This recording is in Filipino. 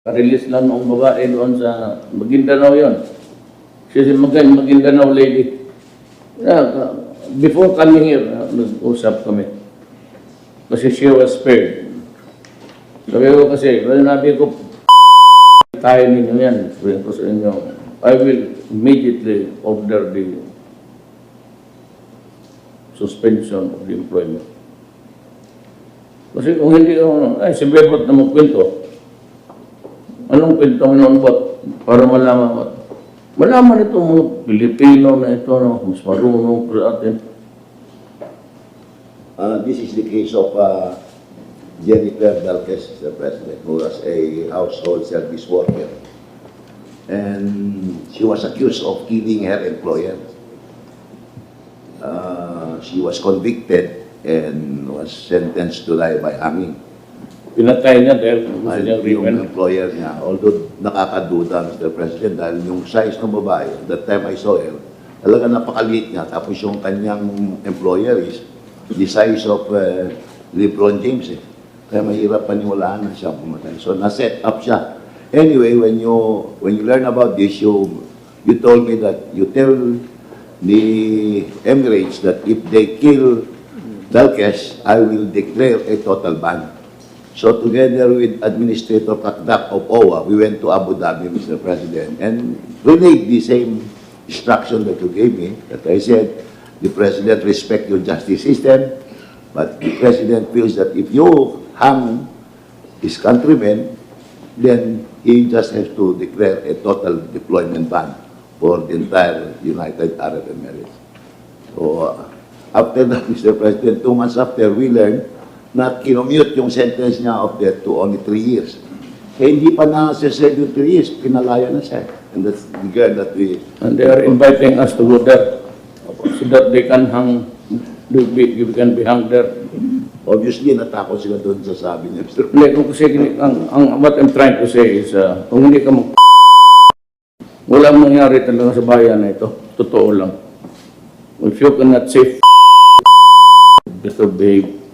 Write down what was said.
Release lang ng babae doon sa Maguindanao yun. She's a Maguindanao lady. Yeah, before coming here, nag-usap kami. Kasi she was spared. Sabi ko kasi, nabi ko, tayo ninyo yan. Sabi ko sa inyo, I will immediately order the suspension of the employment. Kasi kung hindi ko, si Bebot na magkwento. Anong kwento noon ba? Para malaman itong mga Pilipino na ito, mas marunong sa atin. This is the case of Jennifer Dalquez, the president, who was a household service worker. And she was accused of killing her employer. She was convicted and was sentenced to die by hanging. Pinatay niya dahil gusto niya Yung riven. employer niya, although nakakaduda, Mr. President, dahil yung size ng babae, that time I saw her, talaga napakaliit niya. Tapos yung kanyang employer is the size of LeBron James. Kaya mahirap paniwalaan na siya pumatay. So, na-set up siya. Anyway, when you learn about this, you told me that you tell the Emirates that if they kill Dalquez, I will declare a total ban. So together with Administrator Kakdak of OWA, we went to Abu Dhabi, Mr. President, and relayed the same instruction that you gave me, that I said, the President respect your justice system, but the President feels that if you hang his countrymen, then he just has to declare a total deployment ban for the entire United Arab Emirates. So after that, Mr. President, 2 months after, we learned na kinomute yung sentence niya of death to only 3 years. Kaya hindi pa na-serve yung 3 years, pinalaya na siya. And that's the girl that we... And they are inviting us to go there so that they can you can be hung there. Obviously, natakot sila doon sa sabi niya, Mr. Hindi, kung kasi, what I'm trying to say is, kung hindi ka walang mangyari talaga sa bayan na ito. Totoo lang. If you cannot say better behave.